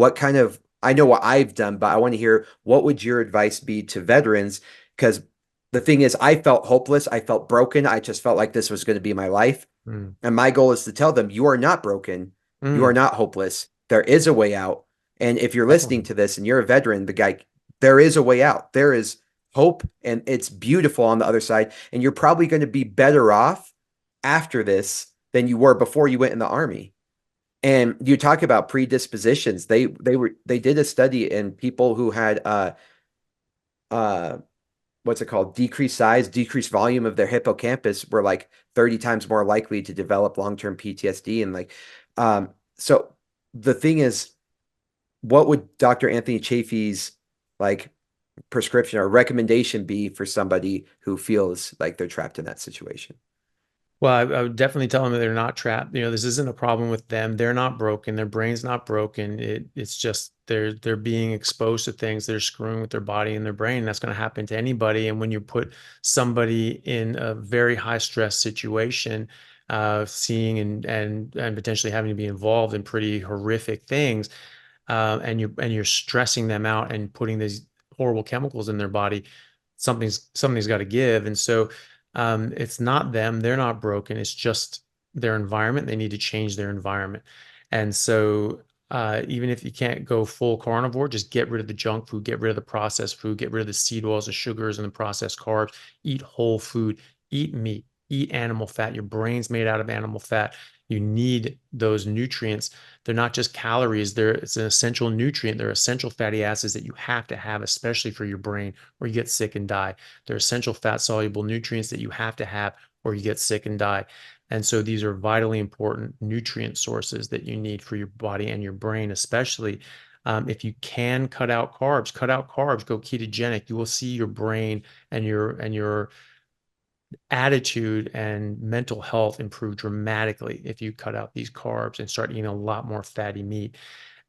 what kind of, I know what I've done, but I want to hear what would your advice be to veterans? Because the thing is, I felt hopeless. I felt broken. I just felt like this was going to be my life. Mm. And my goal is to tell them, you are not broken. You are Mm. not hopeless. There is a way out. And if you're listening Definitely. to this and you're a veteran, the guy, there is a way out. There is hope and it's beautiful on the other side. And you're probably going to be better off after this than you were before you went in the army. And you talk about predispositions. They did a study in people who had uh what's it called? Decreased size, decreased volume of their hippocampus were like 30 times more likely to develop long-term PTSD. And like, so the thing is, what would Dr. Anthony Chaffee's like prescription or recommendation be for somebody who feels like they're trapped in that situation? Well, I would definitely tell them that they're not trapped. This isn't a problem with them. They're not broken. Their brain's not broken. It's just they're being exposed to things. They're screwing with their body and their brain. That's going to happen to anybody. And when you put somebody in a very high stress situation, seeing and potentially having to be involved in pretty horrific things, and you're stressing them out and putting these horrible chemicals in their body, something's got to give. And so it's not them, they're not broken, it's just their environment. They need to change their environment. And so even if you can't go full carnivore, just get rid of the junk food, get rid of the processed food, get rid of the seed oils, the sugars, and the processed carbs. Eat whole food, eat meat, eat animal fat. Your brain's made out of animal fat. You need those nutrients. They're not just calories. It's an essential nutrient. They're essential fatty acids that you have to have, especially for your brain, or you get sick and die. They're essential fat soluble nutrients that you have to have, or you get sick and die. And so these are vitally important nutrient sources that you need for your body and your brain, especially. If you can cut out carbs, go ketogenic. You will see your brain and your attitude and mental health improve dramatically if you cut out these carbs and start eating a lot more fatty meat.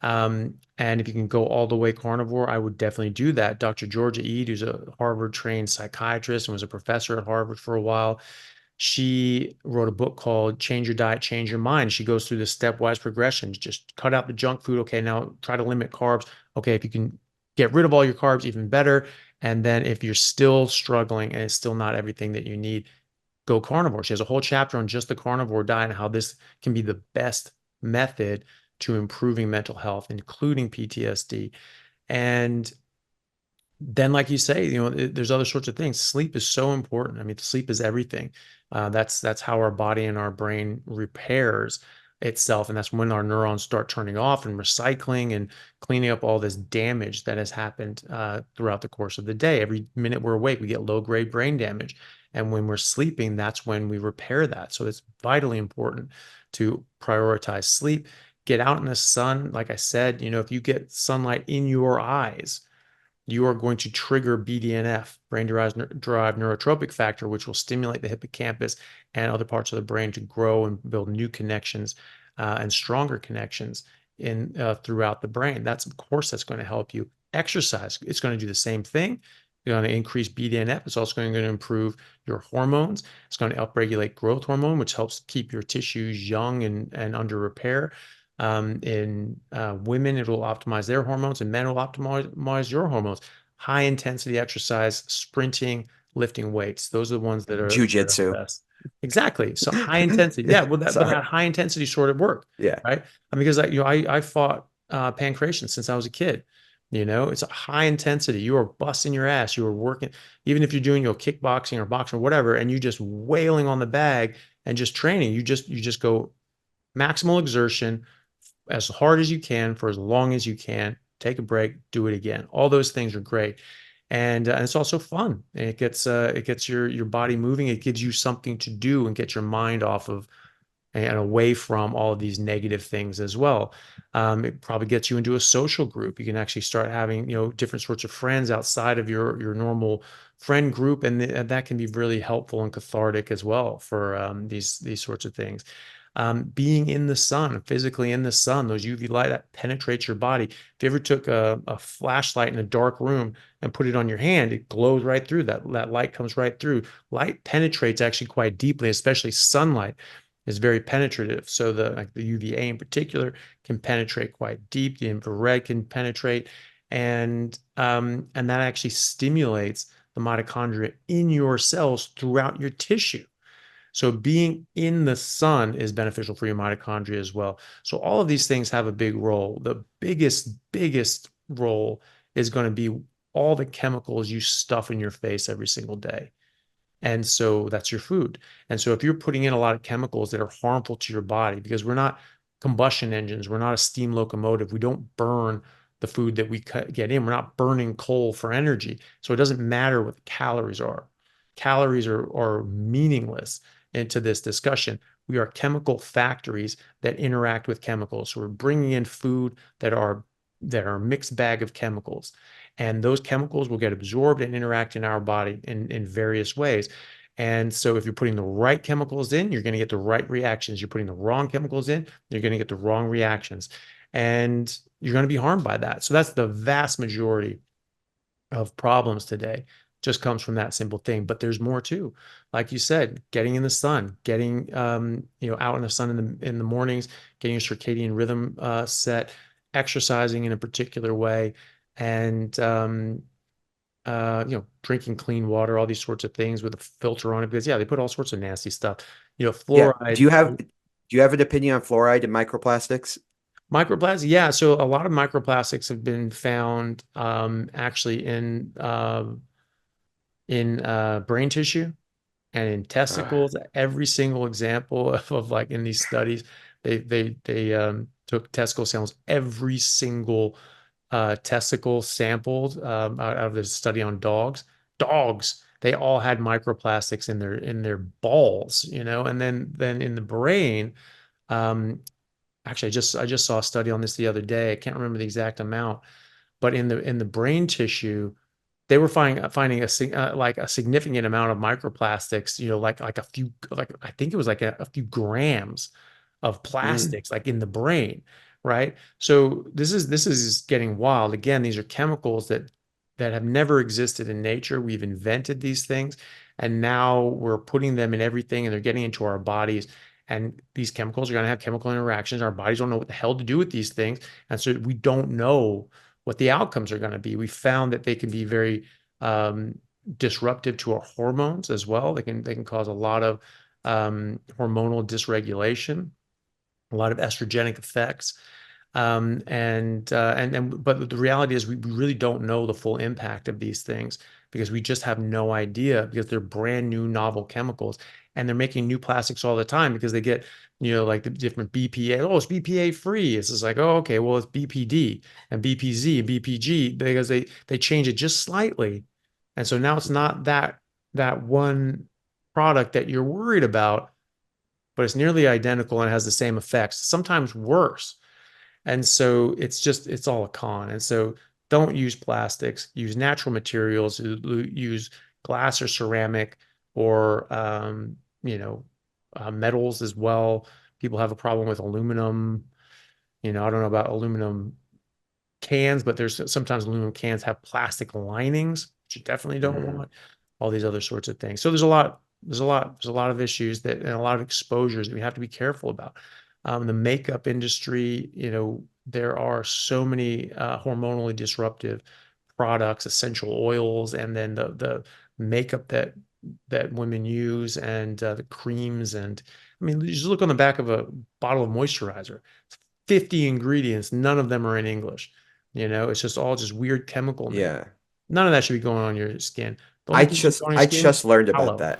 And if you can go all the way carnivore, I would definitely do that. Dr. Georgia Ede, who's a Harvard trained psychiatrist and was a professor at Harvard for a while, she wrote a book called Change Your Diet, Change Your Mind. She goes through the stepwise progression. Just cut out the junk food. Okay, now try to limit carbs. Okay, if you can get rid of all your carbs, even better. And then if you're still struggling and it's still not everything that you need, go carnivore. She has a whole chapter on just the carnivore diet and how this can be the best method to improving mental health, including PTSD. And then, like you say, there's other sorts of things. Sleep is so important. I mean, sleep is everything. That's how our body and our brain repairs itself, and that's when our neurons start turning off and recycling and cleaning up all this damage that has happened throughout the course of the day. Every minute we're awake, we get low-grade brain damage, and when we're sleeping, that's when we repair that. So it's vitally important to prioritize sleep. Get out in the sun. Like I said, if you get sunlight in your eyes, you are going to trigger BDNF, brain-derived neurotropic factor, which will stimulate the hippocampus and other parts of the brain to grow and build new connections and stronger connections in throughout the brain. Of course, that's going to help you. Exercise, it's going to do the same thing. You're going to increase BDNF. It's also going to improve your hormones. It's going to upregulate growth hormone, which helps keep your tissues young and under repair. In women, it will optimize their hormones, and men will optimize your hormones. High intensity exercise, sprinting, lifting weights. Those are the ones that are the Jujitsu. best. Exactly. So high intensity. Yeah. Well, but Sorry. that high intensity sort of work, Yeah. right? I mean, because I fought pancreation since I was a kid. It's a high intensity. You are busting your ass. You are working, even if you're doing kickboxing or boxing or whatever, and you just wailing on the bag and just training. You just go maximal exertion as hard as you can for as long as you can. Take a break, do it again. All those things are great, and it's also fun. And it gets your body moving. It gives you something to do and get your mind off of and away from all of these negative things as well. It probably gets you into a social group. You can actually start having different sorts of friends outside of your normal friend group, and that can be really helpful and cathartic as well for these sorts of things. Being in the sun, physically in the sun, those UV light that penetrates your body. If you ever took a flashlight in a dark room and put it on your hand, it glows right through. That light comes right through. Light penetrates actually quite deeply, especially sunlight. is very penetrative. So like the UVA in particular can penetrate quite deep. The infrared can penetrate, and that actually stimulates the mitochondria in your cells throughout your tissue. So being in the sun is beneficial for your mitochondria as well. So all of these things have a big role. The biggest role is going to be all the chemicals you stuff in your face every single day. And so that's your food. And so if you're putting in a lot of chemicals that are harmful to your body, because we're not combustion engines, we're not a steam locomotive, we don't burn the food that we get in, we're not burning coal for energy. So it doesn't matter what the calories are. Calories are meaningless into this discussion. We are chemical factories that interact with chemicals. So we're bringing in food that are a mixed bag of chemicals. And those chemicals will get absorbed and interact in our body in various ways. And so if you're putting the right chemicals in, you're going to get the right reactions. You're putting the wrong chemicals in, you're going to get the wrong reactions. And you're going to be harmed by that. So that's the vast majority of problems today, just comes from that simple thing. But there's more too. Like you said, getting in the sun, getting out in the sun in the mornings, getting your circadian rhythm set, exercising in a particular way, and drinking clean water, all these sorts of things with a filter on it, because they put all sorts of nasty stuff. Yeah. Fluoride. Do you have an opinion on fluoride and microplastics? Microplastics, yeah. So a lot of microplastics have been found actually in brain tissue and in Uh, testicles. Every single example of like in these studies, they took testicle samples. Every single testicle sampled out of this study on dogs. Dogs, they all had microplastics in their balls, and then in the brain. Actually, I just saw a study on this the other day. I can't remember the exact amount, but in the brain tissue, they were finding like a significant amount of microplastics. Like a few, like I think it was like a few grams of mm, plastics, like in the brain, right? So this is getting wild. Again, these are chemicals that have never existed in nature. We've invented these things, and now we're putting them in everything, and they're getting into our bodies. And these chemicals are going to have chemical interactions. Our bodies don't know what the hell to do with these things. And so we don't know what the outcomes are going to be. We found that they can be very disruptive to our hormones as well. They can cause a lot of hormonal dysregulation, a lot of estrogenic effects. But the reality is we really don't know the full impact of these things, because we just have no idea, because they're brand new novel chemicals, and they're making new plastics all the time, because they get, like the different BPA. Oh, it's BPA free. It's just like, oh, okay, well, it's BPD and BPZ and BPG, because they change it just slightly. And so now it's not that one product that you're worried about, but it's nearly identical and has the same effects, sometimes worse. And so it's all a con. And so don't use plastics, use natural materials, use glass or ceramic, or metals as well. People have a problem with aluminum. I don't know about aluminum cans, but there's sometimes aluminum cans have plastic linings, which you definitely don't mm, want. All these other sorts of things. So there's a lot of issues and a lot of exposures that we have to be careful about. The makeup industry, there are so many hormonally disruptive products, essential oils, and then the makeup that women use, and the creams. And I mean, you just look on the back of a bottle of moisturizer. 50 ingredients, none of them are in English. It's just all just weird chemical name. yeah. None of that should be going on your skin. The only thing that should go on your I skin, just learned about tallow. that.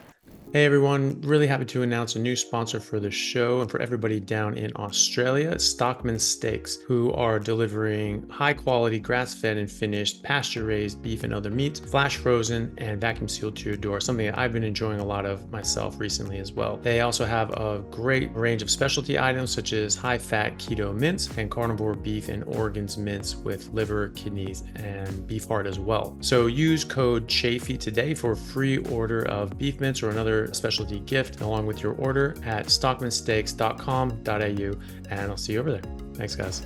Hey everyone, really happy to announce a new sponsor for the show and for everybody down in Australia, Stockman Steaks, who are delivering high quality grass-fed and finished pasture-raised beef and other meats, flash frozen and vacuum sealed to your door, something that I've been enjoying a lot of myself recently as well. They also have a great range of specialty items such as high-fat keto mince and carnivore beef and organs mince with liver, kidneys, and beef heart as well. So use code Chaffee today for a free order of beef mince or another specialty gift along with your order at stockmansteaks.com.au, and I'll see you over there. Thanks, guys.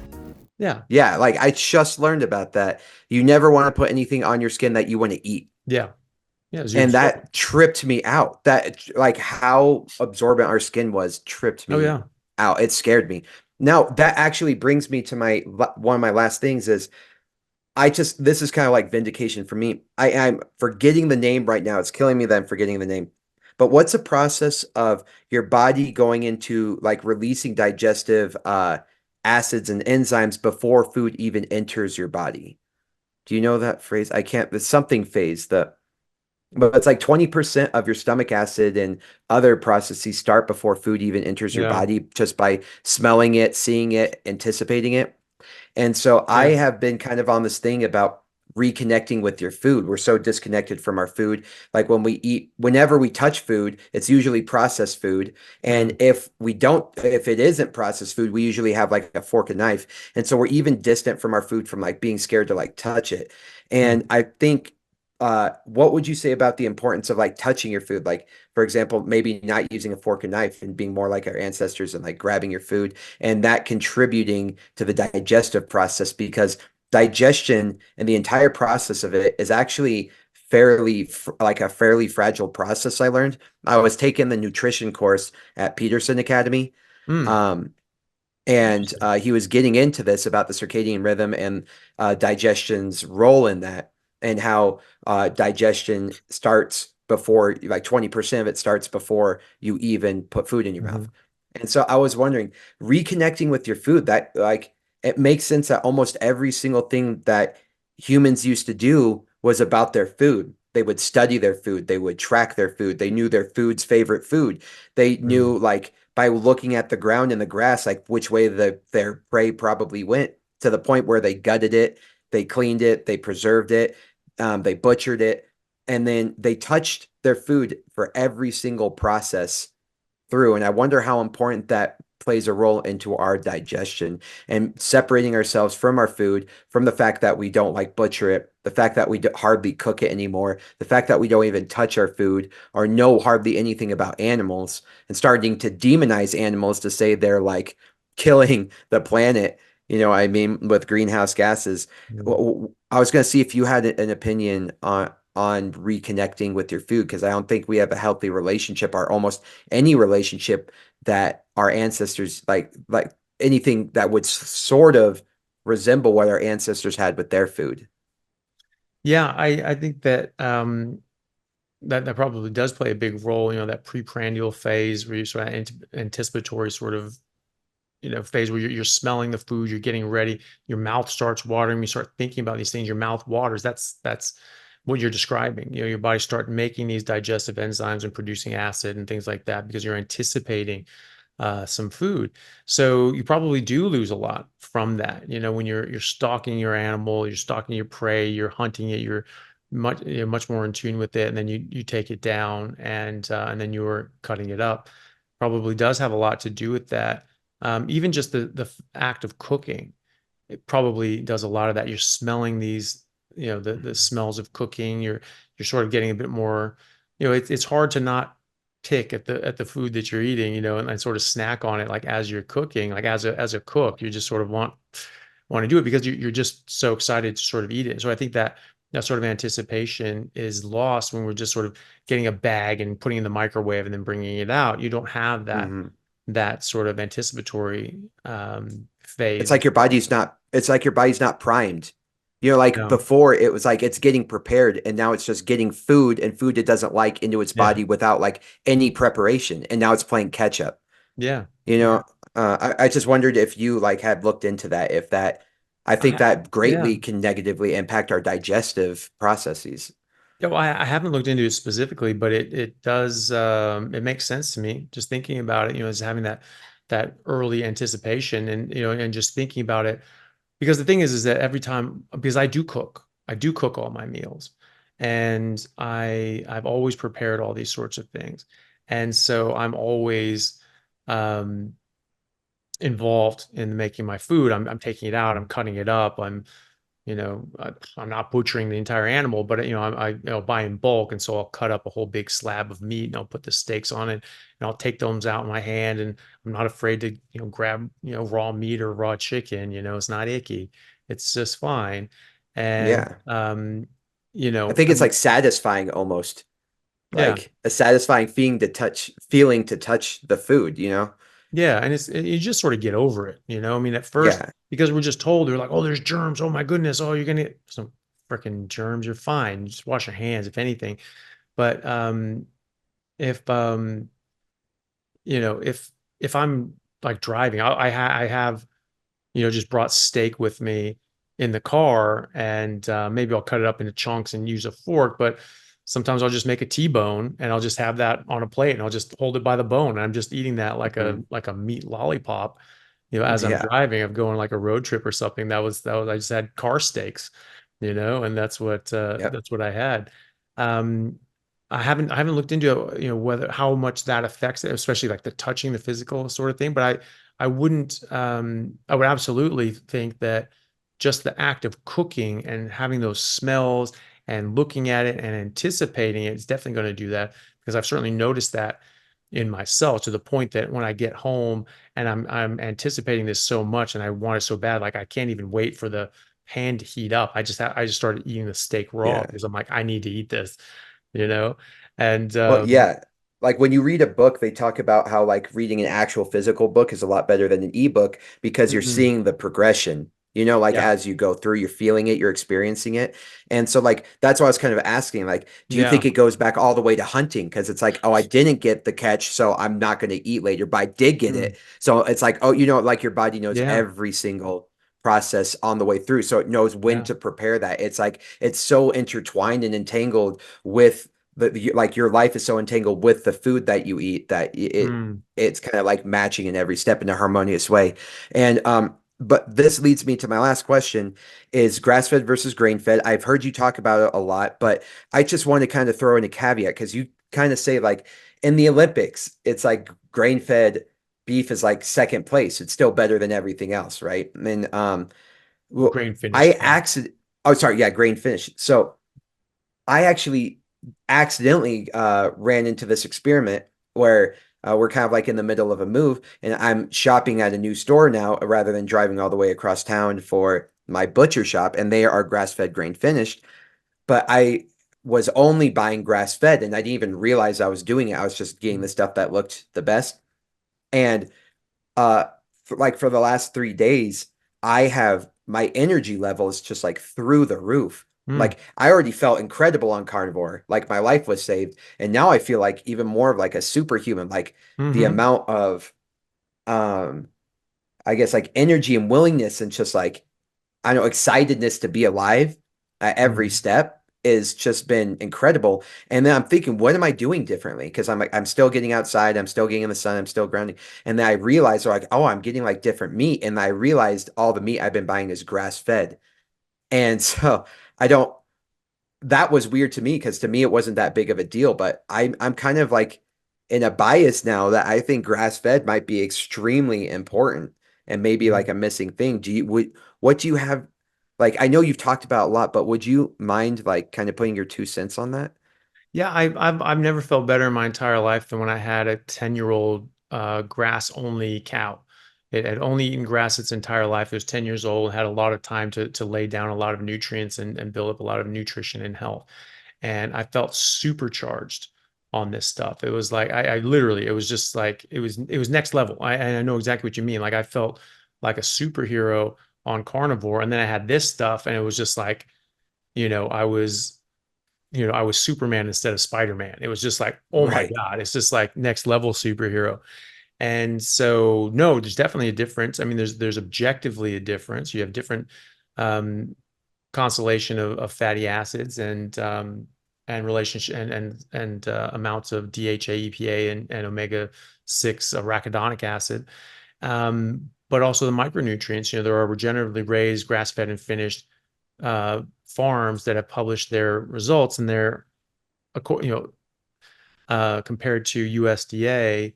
Yeah. Yeah, like I just learned about that. You never want to put anything on your skin that you want to eat. Yeah. Yeah, so you're And absorbing. that tripped me out. That like how absorbent our skin was tripped Oh me yeah. out. It scared me. Now that actually brings me to my one of my last things is I just this is kind of like vindication for me. I'm forgetting the name right now. It's killing me that I'm forgetting the name. But what's the process of your body going into like releasing digestive acids and enzymes before food even enters your body? Do you know that phrase? I can't. It's something phase. The but it's like 20% of your stomach acid and other processes start before food even enters your Yeah. body just by smelling it, seeing it, anticipating it. And so I Yeah. have been kind of on this thing about reconnecting with your food. We're so disconnected from our food. Like when we eat, whenever we touch food, it's usually processed food. And Mm, if it isn't processed food, we usually have like a fork and knife. And so we're even distant from our food from like being scared to like touch it. mm, And I think, what would you say about the importance of like touching your food? Like, for example, maybe not using a fork and knife and being more like our ancestors and like grabbing your food and that contributing to the digestive process because digestion and the entire process of it is actually like a fairly fragile process. I learned I was taking the nutrition course at Peterson Academy. mm. um, and Interesting. he was getting into this about the circadian rhythm and digestion's role in that, and how digestion starts before, like 20% of it starts before you even put food in your Hmm. mouth. And so I was wondering, reconnecting with your food, that like it makes sense that almost every single thing that humans used to do was about their food. They would study their food, they would track their food, they knew their food's favorite food. They Mm, knew like by looking at the ground and the grass, like which way their prey probably went, to the point where they gutted it, they cleaned it, they preserved it, they butchered it, and then they touched their food for every single process through. And I wonder how important that plays a role into our digestion and separating ourselves from our food, from the fact that we don't like butcher it, the fact that we hardly cook it anymore, the fact that we don't even touch our food or know hardly anything about animals, and starting to demonize animals to say they're like killing the planet. You know, I mean, with greenhouse gases. mm. I was going to see if you had an opinion on reconnecting with your food because I don't think we have a healthy relationship or almost any relationship that our ancestors like anything that would sort of resemble what our ancestors had with their food. Yeah, I think that that probably does play a big role, that preprandial phase where you sort of anticipatory sort of, phase where you're smelling the food, you're getting ready, your mouth starts watering, you start thinking about these things, your mouth waters. That's what you're describing. Your body start making these digestive enzymes and producing acid and things like that because you're anticipating some food. So you probably do lose a lot from that. When you're stalking your animal, you're stalking your prey, you're hunting it, you're much more in tune with it, and then you take it down, and then you're cutting it up. Probably does have a lot to do with that. Even just the act of cooking, it probably does a lot of that. You're smelling these, the smells of cooking. You're sort of getting a bit more, it's hard to not pick at the food that you're eating, and sort of snack on it like as you're cooking, like as a cook, you just sort of want to do it because you're just so excited to sort of eat it. So I think that sort of anticipation is lost when we're just sort of getting a bag and putting it in the microwave and then bringing it out. You don't have Hmm. that sort of anticipatory phase. It's like your body's not primed. You know, like No. before it was like it's getting prepared and now it's just getting food and food it doesn't like into its Yeah. body without like any preparation. And now it's playing catch up. Yeah. You Yeah. know, I just wondered if you like had looked into that, if that I think I, that yeah. greatly can negatively impact our digestive processes. Yeah, well, I haven't looked into it specifically, but it does it makes sense to me just thinking about it, as having that early anticipation and and just thinking about it. Because the thing is that every time, because I do cook all my meals, and I've always prepared all these sorts of things. And so I'm always um involved in making my food. I'm taking it out, I'm cutting it up, I'm not butchering the entire animal, but I buy in bulk, and so I'll cut up a whole big slab of meat and I'll put the steaks on it, and I'll take those out in my hand, and I'm not afraid to grab raw meat or raw chicken. It's not icky, it's just fine. And Yeah. I think I it's mean, like satisfying almost, yeah. like a satisfying feeling to touch the food, you know? Yeah, and you just sort of get over it, I mean, at first, Yeah. because we're just told, they're like, "Oh, there's germs. Oh my goodness. Oh, you're gonna get some freaking germs. You're fine. Just wash your hands, if anything." But if if I'm like driving, I have just brought steak with me in the car, and maybe I'll cut it up into chunks and use a fork. But sometimes I'll just make a T-bone and I'll just have that on a plate and I'll just hold it by the bone. And I'm just eating that like a Mhm. meat lollipop, as I'm Yeah. driving. I'm going like a road trip or something. That was I just had car steaks, and Yep. that's what I had. Um, I haven't looked into whether how much that affects it, especially like the touching, the physical sort of thing. But I would absolutely think that just the act of cooking and having those smells and looking at it and anticipating it is definitely going to do that, because I've certainly noticed that in myself, to the point that when I get home and I'm anticipating this so much and I want it so bad, like I can't even wait for the pan to heat up. I just started eating the steak raw Yeah. because I'm like, I need to eat this, you know? And Well, yeah. Like when you read a book, they talk about how like reading an actual physical book is a lot better than an ebook because you're mhm, seeing the progression, like yeah, as you go through, you're feeling it, you're experiencing it. And so like that's why I was kind of asking, like, do you think yeah, it goes back all the way to hunting? Because it's like, oh, I didn't get the catch, so I'm not going to eat later, but I did get mm, it. So it's like, oh, like your body knows yeah, every single process on the way through. So it knows when yeah, to prepare that. It's like it's so intertwined and entangled with like your life is so entangled with the food that you eat that mm, it's kind of like matching in every step in a harmonious way. And but this leads me to my last question is grass-fed versus grain-fed. I've heard you talk about it a lot, but I just want to kind of throw in a caveat because you kind of say like in the Olympics, it's like grain-fed beef is like second place. It's still better than everything else, right? And well, grain I finished. Yeah. accident oh sorry, yeah, grain finished. So I actually accidentally ran into this experiment where we're kind of like in the middle of a move, and I'm shopping at a new store now rather than driving all the way across town for my butcher shop, and they are grass-fed, grain-finished. But I was only buying grass-fed, and I didn't even realize I was doing it. I was just getting the stuff that looked the best. And uh for the last 3 days, I have my energy level is just like through the roof. Mm, Like I already felt incredible on carnivore, like my life was saved, and now I feel like even more of like a superhuman, like the hmm amount of um I guess like energy and willingness and just like I know excitedness to be alive at every mm. step is just been incredible. And then I'm thinking, what am I doing differently? Because I'm like, I'm still getting outside, I'm still getting in the sun, I'm still grounding. And then I realized, like, oh, I'm getting like different meat. And I realized all the meat I've been buying is grass fed. And so I don't, that was weird to me because to me it wasn't that big of a deal. But I'm kind of like in a bias now that I think grass fed might be extremely important and maybe like a missing thing. What do you have? Like I know you've talked about a lot, but would you mind like kind of putting your 2 cents on that? Yeah, I've never felt better in my entire life than when I had a 10-year-old grass only cow. It had only eaten grass its entire life. It was 10 years old, had a lot of time to lay down a lot of nutrients and build up a lot of nutrition and health. And I felt supercharged on this stuff. It was like I literally, it was just like it was next level. And I know exactly what you mean. Like I felt like a superhero on carnivore, and then I had this stuff, and it was just like, you know, I was I was Superman instead of Spider-Man. It was just like, oh my Right. God, it's just like next level superhero. And so, no, there's definitely a difference. I mean, there's objectively a difference. You have different um, constellation of fatty acids and relationship and amounts of DHA, EPA, and omega-6 arachidonic acid. But also the micronutrients. There are regeneratively raised, grass-fed, and finished farms that have published their results, and they're compared to USDA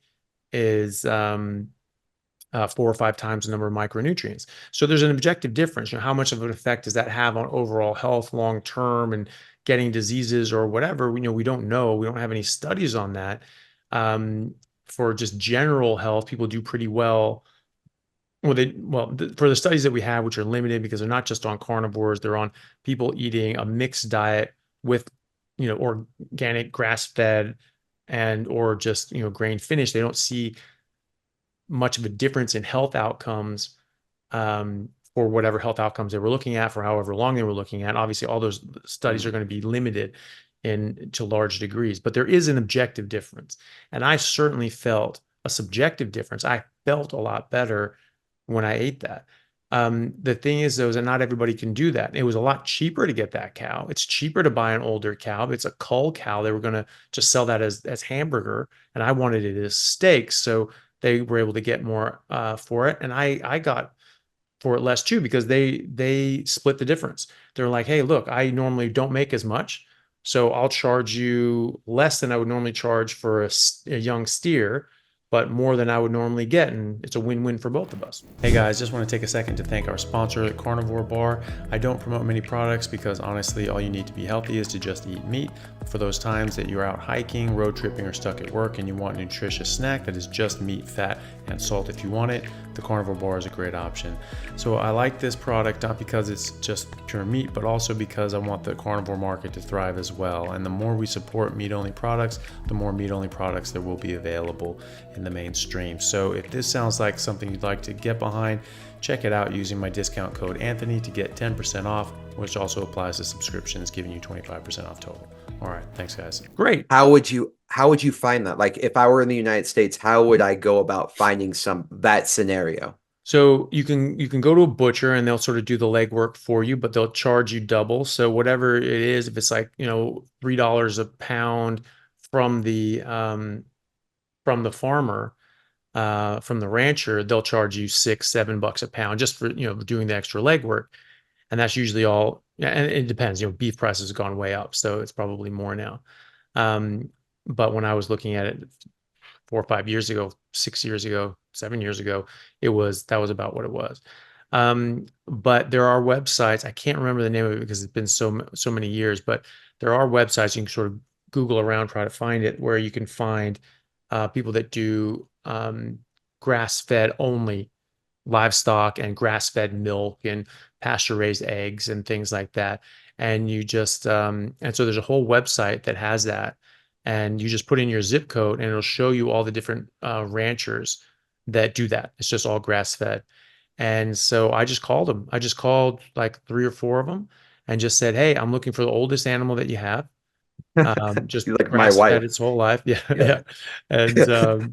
is 4 or 5 times the number of micronutrients. So there's an objective difference. How much of an effect does that have on overall health long term and getting diseases or whatever? We don't know. We don't have any studies on that. Um, for just general health, people do pretty well. For the studies that we have, which are limited because they're not just on carnivores, they're on people eating a mixed diet with, organic grass fed and or just, grain finished, they don't see much of a difference in health outcomes, for whatever health outcomes they were looking at for however long they were looking at. Obviously, all those studies are going to be limited to large degrees, but there is an objective difference. And I certainly felt a subjective difference. I felt a lot better when I ate that. The thing is, though, is that not everybody can do that. It was a lot cheaper to get that cow. It's cheaper to buy an older cow. It's a cull cow. They were going to just sell that as hamburger, and I wanted it as steak. So they were able to get more for it, and I got for it less too, because they split the difference. They're like, hey, look, I normally don't make as much, so I'll charge you less than I would normally charge for a young steer, but more than I would normally get, and it's a win-win for both of us. Hey guys, just want to take a second to thank our sponsor, Carnivore Bar. I don't promote many products because honestly, all you need to be healthy is to just eat meat. For those times that you're out hiking, road tripping, or stuck at work and you want a nutritious snack that is just meat, fat, and salt if you want it, the Carnivore Bar is a great option. So I like this product not because it's just pure meat, but also because I want the carnivore market to thrive as well. And the more we support meat-only products, the more meat-only products there will be available in the mainstream. So if this sounds like something you'd like to get behind, check it out using my discount code Anthony to get 10% off, which also applies to subscriptions, giving you 25% off total. All right, thanks guys. Great. How would you find that? Like if I were in the United States, how would I go about finding that scenario? So you can go to a butcher and they'll sort of do the legwork for you, but they'll charge you double. So whatever it is, if it's like, $3 a pound from the farmer, from the rancher, they'll charge you $6-7 a pound just for, doing the extra legwork. And that's usually all. And it depends, beef prices have gone way up, so it's probably more now. But when I was looking at it 4 or 5 years ago, 6 years ago, 7 years ago, that was about what it was. But there are websites. I can't remember the name of it because it's been so many years, but there are websites you can sort of Google around, try to find it, where you can find people that do grass-fed only livestock and grass-fed milk and pasture-raised eggs and things like that. And you just and so there's a whole website that has that, and you just put in your zip code and it'll show you all the different ranchers that do that. It's just all grass-fed. And so I just called them. I just called like 3 or 4 of them and just said, hey, I'm looking for the oldest animal that you have. Just You like my grass-fed wife. its whole life. Yeah, Yeah. yeah.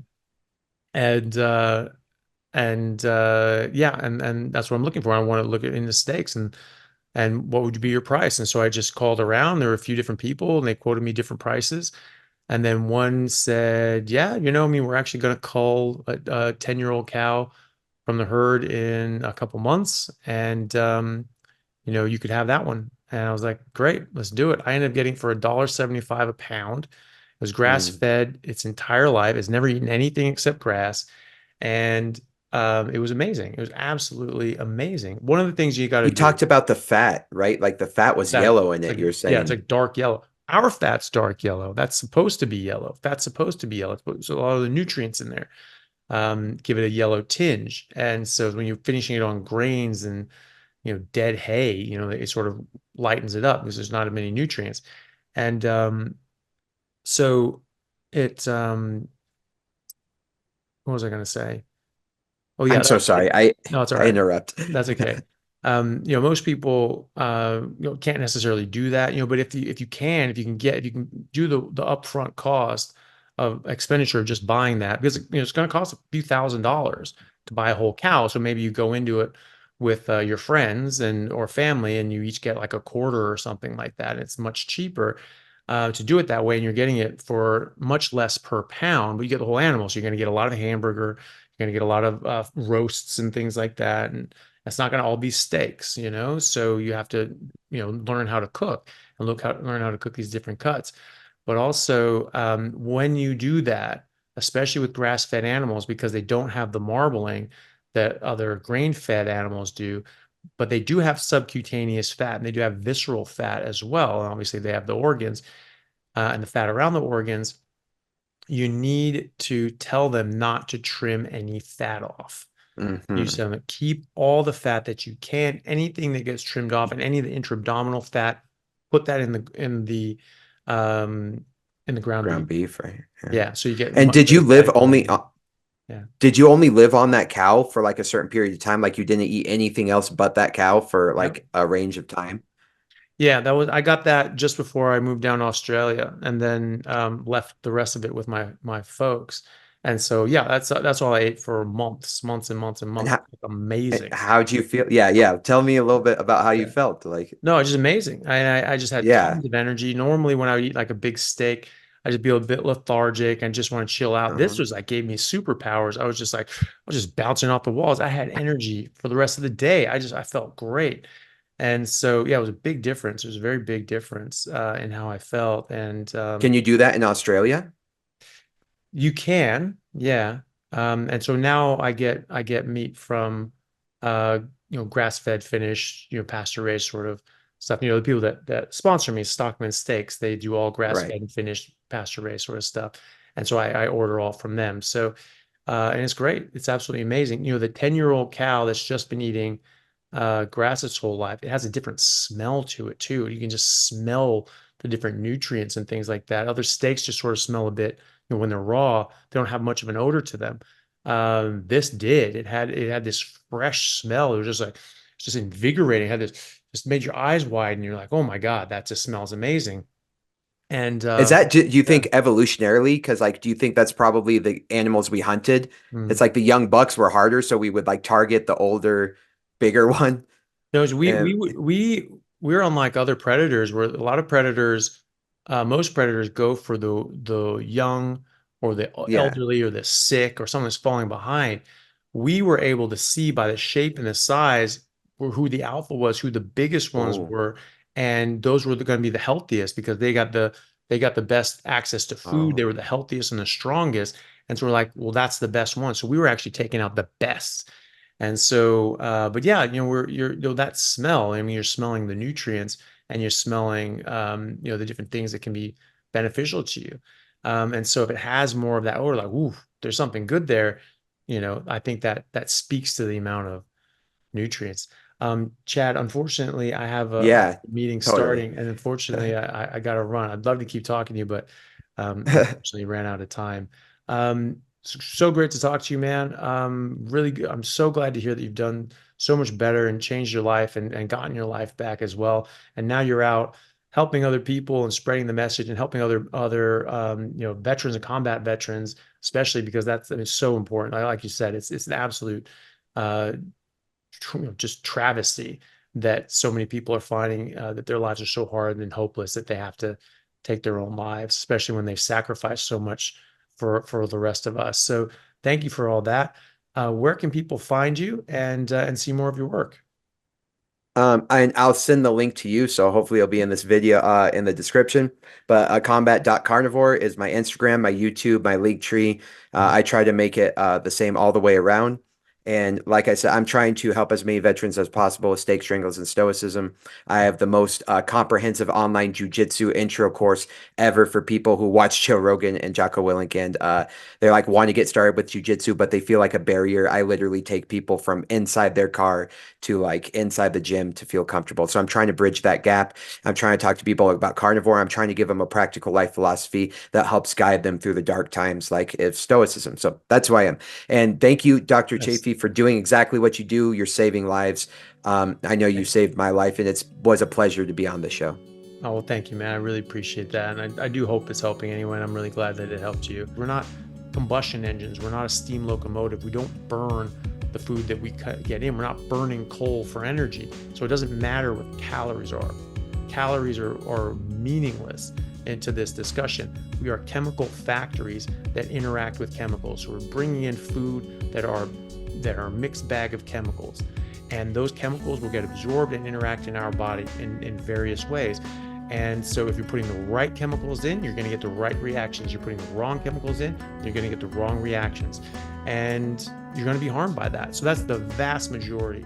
And yeah, and that's what I'm looking for. I want to look at in the steaks, and what would be your price? And so I just called around. There were a few different people and they quoted me different prices. And then one said, yeah, I mean, we're actually going to cull a 10-year-old cow from the herd in a couple months. And, you could have that one. And I was like, great, let's do it. I ended up getting for $1.75 a pound. It was grass Mm. fed its entire life. It's never eaten anything except grass. And it was amazing. It was absolutely amazing. One of the things you got to You do talked about the fat, right? Like the fat was that yellow in it's it, like, you're yeah, it's saying. like dark yellow. Our fat's dark yellow. That's supposed to be yellow. Fat's supposed to be yellow. There's a lot of the nutrients in there. Give it a yellow tinge. And so when you're finishing it on grains and dead hay, it sort of lightens it up because there's not as many nutrients. And so it what was I going to say? Oh yeah, I'm that so was it. sorry. I No, it's all I right. interrupt. That's okay. Most people can't necessarily do that, but if you can do the upfront cost of expenditure of just buying that, because it's going to cost a few $1,000s to buy a whole cow. So maybe you go into it with your friends and or family, and you each get like a quarter or something like that. It's much cheaper to do it that way, and you're getting it for much less per pound, but you get the whole animal. So you're going to get a lot of hamburger, you're going to get a lot of roasts and things like that, and that's not going to all be steaks, so you have to learn how to cook and learn how to cook these different cuts. But also when you do that, especially with grass-fed animals, because they don't have the marbling that other grain-fed animals do, but they do have subcutaneous fat and they do have visceral fat as well, and obviously they have the organs and the fat around the organs. You need to tell them not to trim any fat off. You Hmm. tell them keep all the fat that you can. Anything that gets trimmed off and any of the intra-abdominal fat, put that um in the ground beef. Ground beef, right? Yeah. Yeah, so you get And much did you better live fatty only? quality. Yeah. Did you only live on that cow for like a certain period of time? Like you didn't eat anything else but that cow for Yep. like a range of time? Yeah, that was I got that just before I moved down to Australia, and then left the rest of it with my folks. And so yeah, that's all I ate for months, months and months and And months. Like, amazing. how'd you feel? Yeah, yeah. Tell me a little bit about how you Yeah. felt. Like, No, it's just amazing. I just had yeah. tons of energy. Normally, when I would eat like a big steak, I just be a bit lethargic and just want to chill out. This Uh-huh. was like gave me superpowers. I was just like, I was just bouncing off the walls. I had energy for the rest of the day. I felt great. And so, yeah, it was a big difference. It was a very big difference in how I felt. And Can you do that in Australia? you can, yeah. And so now I get meat from uh grass-fed, finished, pasture raised sort of stuff. The people that sponsor me, Stockman Steaks, they do all Right. grass-fed and finished pasture raised sort of stuff. And so I order all from them. So and it's great. It's absolutely amazing. The 10-year-old cow that's just been eating grass its whole life, it has a different smell to it too. You can just smell the different nutrients and things like that. Other steaks just sort of smell a bit, when they're raw, they don't have much of an odor to them. This did. It had this fresh smell. It was just like it's just invigorating. It had this just made your eyes wide, and you're like, oh my God, that just smells amazing. And Is that, do you yeah. think evolutionarily? Because like, do you think that's probably the animals we hunted? Mm. It's like the young bucks were harder, so we would like target the older, bigger one. No, And we're unlike other predators where a lot of predators, most predators go for the young or the yeah. elderly or the sick or someone that's falling behind. We were able to see by the shape and the size who the alpha was, who the biggest ones Oh, were, and those were going to be the healthiest because they got the best access to food. They oh. were the healthiest and the strongest. And so we're like, well, that's the best one. So we were actually taking out the best. And so, but yeah, that smell, I mean, you're smelling the nutrients and you're smelling, the different things that can be beneficial to you. And so if it has more of that odor, like, ooh, there's something good there, I think that speaks to the amount of nutrients. Chad, unfortunately, I have a Yeah, meeting totally. starting, and unfortunately, I got to run. I'd love to keep talking to you, but unfortunately, ran out of time. So great to talk to you, man. Really good. I'm so glad to hear that you've done so much better and changed your life and gotten your life back as well. And now you're out helping other people and spreading the message and helping other veterans and combat veterans, especially because that's, I mean, so important. Like you said, it's an absolute uh, just travesty that so many people are finding that their lives are so hard and hopeless that they have to take their own lives, especially when they've sacrificed so much for the rest of us. So thank you for all that. Where can people find you and see more of your work? And I'll send the link to you, so hopefully it'll be in this video, in the description. But combat.carnivore is my Instagram, my YouTube, my Linktree. Mhm. I try to make it the same all the way around. And like I said, I'm trying to help as many veterans as possible with steak strangles and stoicism. I have the most comprehensive online jujitsu intro course ever for people who watch Joe Rogan and Jocko Willink, and they're like want to get started with jujitsu, but they feel like a barrier. I literally take people from inside their car to like inside the gym to feel comfortable. So I'm trying to bridge that gap. I'm trying to talk to people about carnivore. I'm trying to give them a practical life philosophy that helps guide them through the dark times, like if stoicism. So that's who I am. And thank you, Dr. Yes. Chaffee, for doing exactly what you do. You're saving lives. I know you saved my life, and it was a pleasure to be on the show. Oh, well, thank you, man. I really appreciate that. And I do hope it's helping anyone. I'm really glad that it helped you. We're not combustion engines. We're not a steam locomotive. We don't burn the food that we get in. We're not burning coal for energy. So it doesn't matter what calories are. Calories are meaningless into this discussion. We are chemical factories that interact with chemicals. So we're bringing in food that are a mixed bag of chemicals. And those chemicals will get absorbed and interact in our body in various ways. And so if you're putting the right chemicals in, you're going to get the right reactions. You're putting the wrong chemicals in, you're going to get the wrong reactions. And you're going to be harmed by that. So that's the vast majority